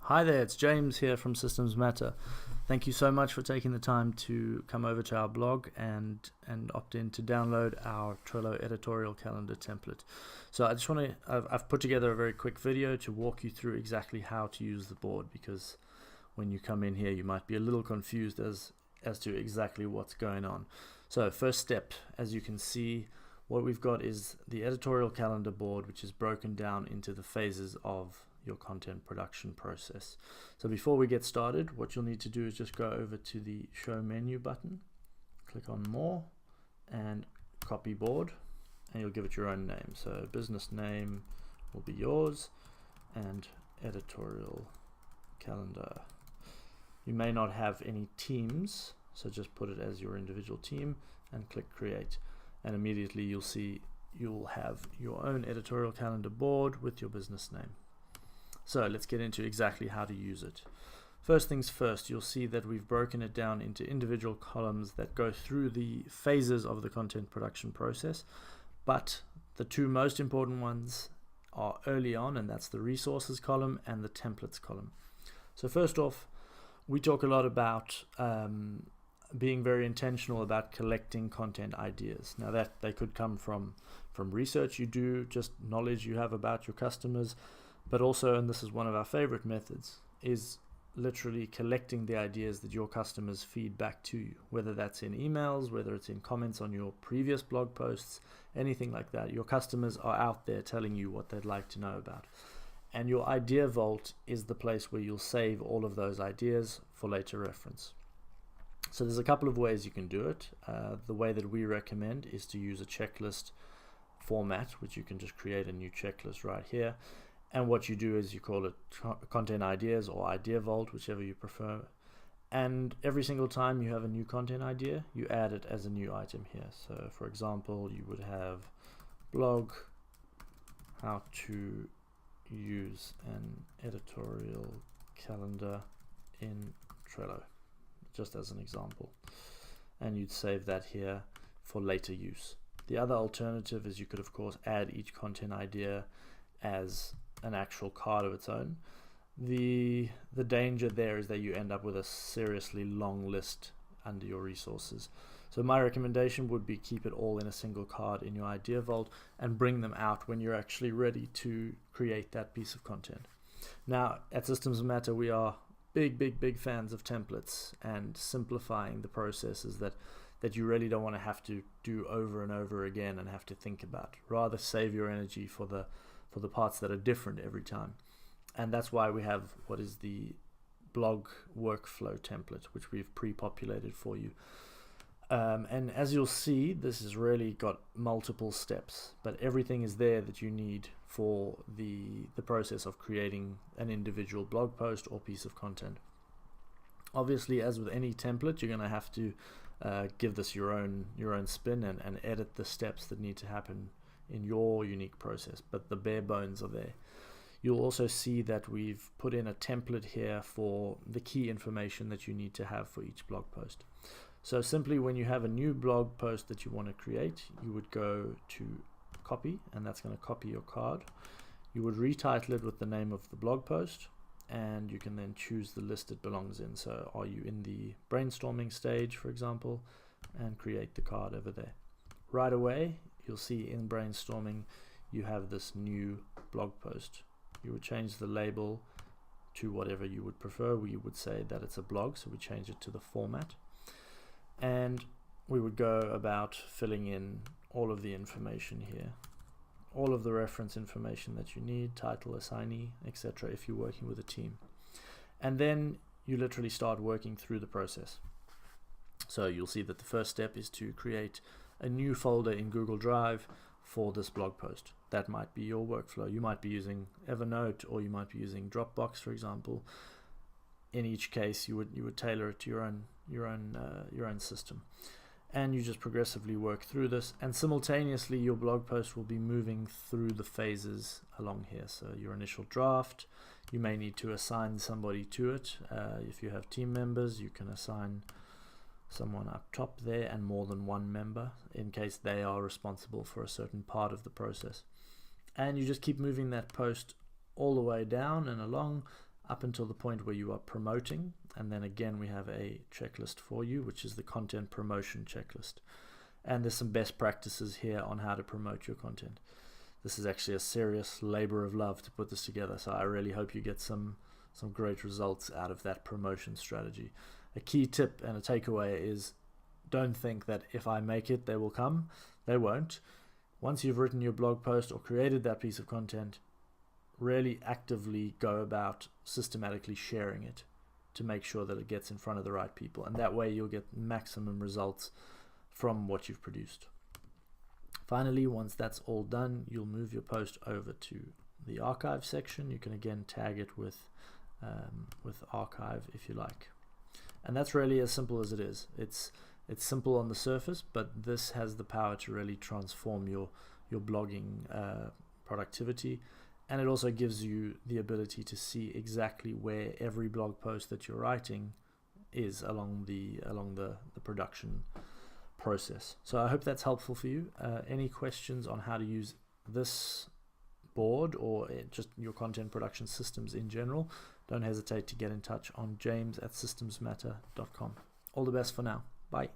Hi there, it's James here from Systems Matter. Thank you so much for taking the time to come over to our blog and opt in to download our Trello editorial calendar template. So I just want to, I've put together a very quick video to walk you through exactly how to use the board, because when you come in here you might be a little confused as to exactly what's going on. So first step, as you can see, what we've got is the editorial calendar board, which is broken down into the phases of your content production process. So before we get started, what you'll need to do is just go over to the show menu button, click on more and copy board, and you'll give it your own name. So business name will be yours and editorial calendar. You may not have any teams, so just put it as your individual team and click create, and immediately you'll see you'll have your own editorial calendar board with your business name. So let's get into exactly how to use it. First things first, you'll see that we've broken it down into individual columns that go through the phases of the content production process, but the two most important ones are early on, and that's the resources column and the templates column. So first off, we talk a lot about being very intentional about collecting content ideas. Now that they could come from research you do, just knowledge you have about your customers, but also, and this is one of our favorite methods, is literally collecting the ideas that your customers feed back to you, whether that's in emails, whether it's in comments on your previous blog posts, anything like that. Your customers are out there telling you what they'd like to know about. And your idea vault is the place where you'll save all of those ideas for later reference. So there's a couple of ways you can do it. The way that we recommend is to use a checklist format, which you can just create a new checklist right here. And what you do is you call it content ideas or idea vault, whichever you prefer. And every single time you have a new content idea, you add it as a new item here. So for example, you would have blog, how to use an editorial calendar in Trello, just as an example. And you'd save that here for later use. The other alternative is you could of course add each content idea as an actual card of its own. The danger there is that you end up with a seriously long list under your resources. So my recommendation would be keep it all in a single card in your idea vault and bring them out when you're actually ready to create that piece of content. Now at Systems Matter we are big fans of templates and simplifying the processes that you really don't want to have to do over and over again and have to think about. Rather save your energy for the parts that are different every time. And that's why we have what is the blog workflow template, which we've pre-populated for you. And as you'll see, this has really got multiple steps, but everything is there that you need for the process of creating an individual blog post or piece of content. Obviously, as with any template, you're going to have to give this your own spin and edit the steps that need to happen in your unique process, but the bare bones are there. You'll also see that we've put in a template here for the key information that you need to have for each blog post. So simply when you have a new blog post that you want to create, you would go to copy, and that's going to copy your card. You would retitle it with the name of the blog post, and you can then choose the list it belongs in. So are you in the brainstorming stage, for example, and create the card over there. Right away you'll see in brainstorming you have this new blog post. You would change the label to whatever you would prefer. We would say that it's a blog, so we change it to the format, and we would go about filling in all of the information here, all of the reference information that you need, title, assignee, etc. if you're working with a team. And then you literally start working through the process. So you'll see that the first step is to create a new folder in Google Drive for this blog post. That might be your workflow. You might be using Evernote, or you might be using Dropbox, for example. In each case, you would tailor it to your own system, and you just progressively work through this. And simultaneously, your blog post will be moving through the phases along here. So your initial draft, you may need to assign somebody to it. If you have team members, you can assign someone up top there and more than one member in case they are responsible for a certain part of the process. And you just keep moving that post all the way down and along up until the point where you are promoting, and then again we have a checklist for you, which is the content promotion checklist. And there's some best practices here on how to promote your content. This is actually a serious labor of love to put this together, so I really hope you get some great results out of that promotion strategy. A key tip and a takeaway is, don't think that if I make it, they will come. They won't. Once you've written your blog post or created that piece of content, really actively go about systematically sharing it to make sure that it gets in front of the right people, and that way you'll get maximum results from what you've produced. Finally, once that's all done, you'll move your post over to the archive section. You can again tag it with archive if you like, and that's really as simple as it is. It's simple on the surface, but this has the power to really transform your blogging productivity. And it also gives you the ability to see exactly where every blog post that you're writing is along the production process. So I hope that's helpful for you. Any questions on how to use this board or just your content production systems in general, don't hesitate to get in touch on james@systemsmatter.com. All the best for now. Bye.